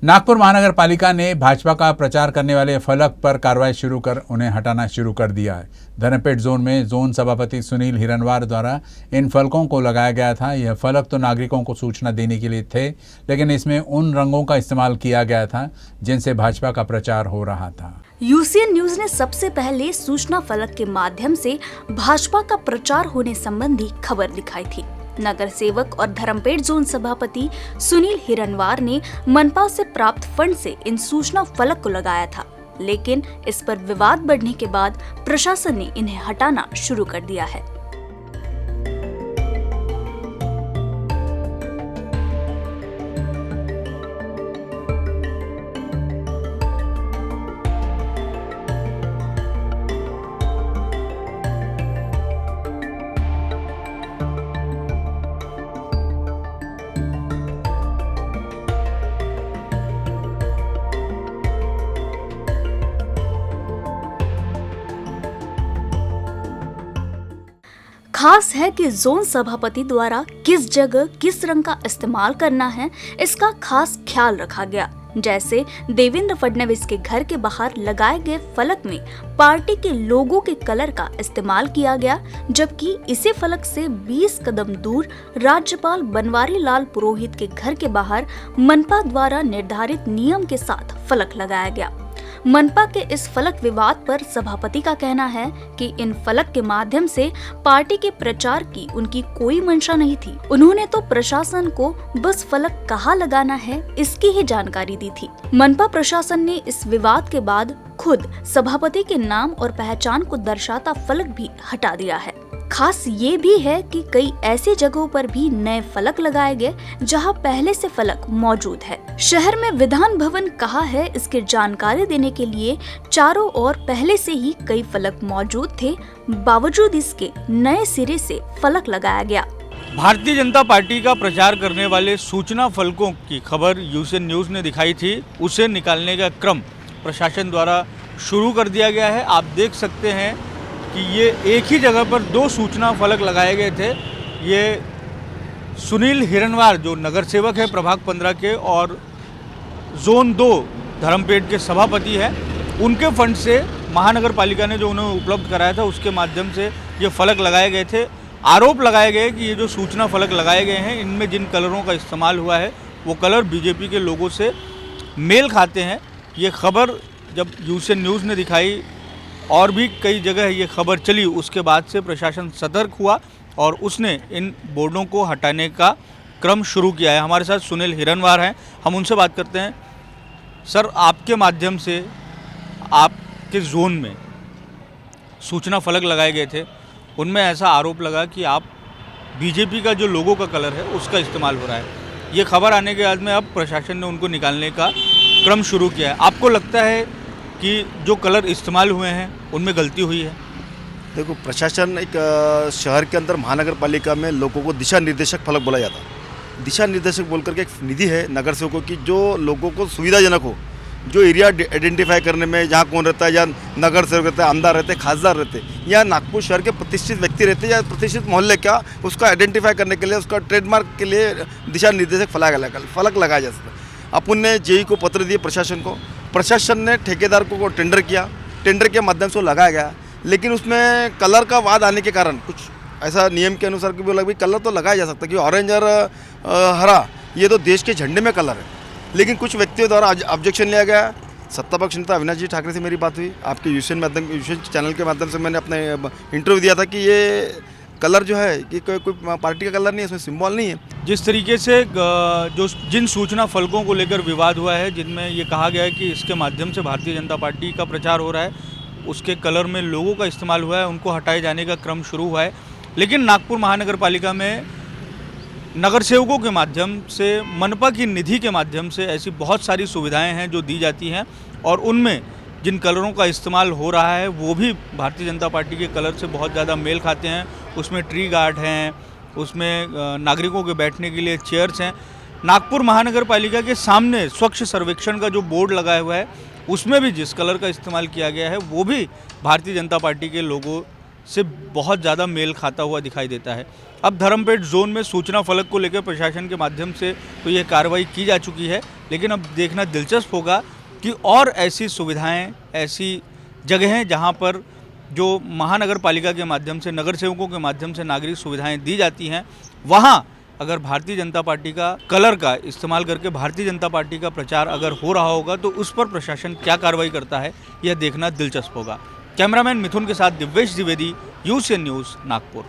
नागपुर महानगर पालिका ने भाजपा का प्रचार करने वाले फलक पर कार्रवाई शुरू कर उन्हें हटाना शुरू कर दिया है। धर्मपेट जोन में जोन सभापति सुनील हिरनवार द्वारा इन फलकों को लगाया गया था। यह फलक तो नागरिकों को सूचना देने के लिए थे, लेकिन इसमें उन रंगों का इस्तेमाल किया गया था जिनसे भाजपा का प्रचार हो रहा था। यूसीएन न्यूज ने सबसे पहले सूचना फलक के माध्यम से भाजपा का प्रचार होने संबंधी खबर दिखाई थी। नगर सेवक और धर्मपेट जोन सभापति सुनील हिरनवार ने मनपा से प्राप्त फंड से इन सूचना फलक को लगाया था, लेकिन इस पर विवाद बढ़ने के बाद प्रशासन ने इन्हें हटाना शुरू कर दिया है। खास है कि जोन सभापति द्वारा किस जगह किस रंग का इस्तेमाल करना है, इसका खास ख्याल रखा गया। जैसे देवेंद्र फडणवीस के घर के बाहर लगाए गए फलक में पार्टी के लोगों के कलर का इस्तेमाल किया गया, जबकि इसी फलक से 20 कदम दूर राज्यपाल बनवारी लाल पुरोहित के घर के बाहर मनपा द्वारा निर्धारित नियम के साथ फलक लगाया गया। मनपा के इस फलक विवाद पर सभापति का कहना है कि इन फलक के माध्यम से पार्टी के प्रचार की उनकी कोई मंशा नहीं थी। उन्होंने तो प्रशासन को बस फलक कहाँ लगाना है इसकी ही जानकारी दी थी। मनपा प्रशासन ने इस विवाद के बाद खुद सभापति के नाम और पहचान को दर्शाता फलक भी हटा दिया है। खास ये भी है कि कई ऐसी जगहों पर भी नए फलक लगाए गए जहां पहले से फलक मौजूद है। शहर में विधान भवन कहाँ है इसकी जानकारी देने के लिए चारों ओर पहले से ही कई फलक मौजूद थे, बावजूद इसके नए सिरे से फलक लगाया गया। भारतीय जनता पार्टी का प्रचार करने वाले सूचना फलकों की खबर यूसीएन न्यूज ने दिखाई थी, उसे निकालने का क्रम प्रशासन द्वारा शुरू कर दिया गया है। आप देख सकते हैं कि ये एक ही जगह पर 2 सूचना फलक लगाए गए थे। ये सुनील हिरनवार जो नगर सेवक है प्रभाग 15 के और जोन 2 धर्मपेट के सभापति हैं, उनके फंड से महानगर पालिका ने जो उन्हें उपलब्ध कराया था उसके माध्यम से ये फलक लगाए गए थे। आरोप लगाए गए कि ये जो सूचना फलक लगाए गए हैं इनमें जिन कलरों का इस्तेमाल हुआ है वो कलर बीजेपी के लोगों से मेल खाते हैं। ये खबर जब यूसीएन न्यूज़ ने दिखाई और भी कई जगह ये खबर चली, उसके बाद से प्रशासन सतर्क हुआ और उसने इन बोर्डों को हटाने का क्रम शुरू किया है। हमारे साथ सुनील हिरनवार हैं, हम उनसे बात करते हैं। सर, आपके माध्यम से आपके जोन में सूचना फलक लगाए गए थे, उनमें ऐसा आरोप लगा कि आप बीजेपी का जो लोगों का कलर है उसका इस्तेमाल हो रहा है। ये खबर आने के बाद में अब प्रशासन ने उनको निकालने का क्रम शुरू किया है। आपको लगता है कि जो कलर इस्तेमाल हुए हैं उनमें गलती हुई है? देखो, प्रशासन एक शहर के अंदर महानगर पालिका में लोगों को दिशा निर्देशक फलक बोला जाता है। दिशा निर्देशक बोल करके एक निधि है नगर सेवकों की, जो लोगों को सुविधाजनक हो, जो एरिया आइडेंटिफाई करने में जहाँ कौन रहता है, या नगर सेवक रहता है, आमदार रहते हैं, खासदार रहते हैं, या नागपुर शहर के प्रतिष्ठित व्यक्ति रहते हैं या प्रतिष्ठित मोहल्ले का, उसका आइडेंटिफाई करने के लिए, उसका ट्रेडमार्क के लिए दिशा निर्देशक फलक लगाया जा सकता है। अपन ने जेई को पत्र दिए प्रशासन को, प्रशासन ने ठेकेदार को टेंडर किया, टेंडर के माध्यम से लगाया गया, लेकिन उसमें कलर का वाद आने के कारण कुछ ऐसा नियम के अनुसार कि बोला भाई कलर तो लगाया जा सकता है, क्योंकि ऑरेंज और हरा ये तो देश के झंडे में कलर है, लेकिन कुछ व्यक्तियों द्वारा ऑब्जेक्शन लिया गया। सत्ता पक्ष नेता अविनाश जी ठाकरे से मेरी बात हुई, आपके यूसीएन चैनल के माध्यम से मैंने अपने इंटरव्यू दिया था कि ये कलर जो है कि कोई पार्टी का कलर नहीं है, इसमें सिंबल नहीं है। जिस तरीके से जिन सूचना फलकों को लेकर विवाद हुआ है, जिनमें ये कहा गया है कि इसके माध्यम से भारतीय जनता पार्टी का प्रचार हो रहा है, उसके कलर में लोगों का इस्तेमाल हुआ है, उनको हटाए जाने का क्रम शुरू हुआ है। लेकिन नागपुर महानगर पालिका में नगर सेवकों के माध्यम से, मनपा की निधि के माध्यम से ऐसी बहुत सारी सुविधाएं हैं जो दी जाती हैं, और उनमें जिन कलरों का इस्तेमाल हो रहा है वो भी भारतीय जनता पार्टी के कलर से बहुत ज़्यादा मेल खाते हैं। उसमें ट्री गार्ड हैं, उसमें नागरिकों के बैठने के लिए चेयर्स हैं। नागपुर महानगर पालिका के सामने स्वच्छ सर्वेक्षण का जो बोर्ड लगाया हुआ है उसमें भी जिस कलर का इस्तेमाल किया गया है वो भी भारतीय जनता पार्टी के लोगों से बहुत ज़्यादा मेल खाता हुआ दिखाई देता है। अब धर्मपेट जोन में सूचना फलक को लेकर प्रशासन के माध्यम से तो ये कार्रवाई की जा चुकी है, लेकिन अब देखना दिलचस्प होगा कि और ऐसी सुविधाएं, ऐसी जगहें जहां पर जो महानगर पालिका के माध्यम से, नगर सेवकों के माध्यम से नागरिक सुविधाएं दी जाती हैं, वहां अगर भारतीय जनता पार्टी का कलर का इस्तेमाल करके भारतीय जनता पार्टी का प्रचार अगर हो रहा होगा तो उस पर प्रशासन क्या कार्रवाई करता है, यह देखना दिलचस्प होगा। कैमरामैन मिथुन के साथ दिव्येश द्विवेदी, यूसीएन न्यूज़, नागपुर।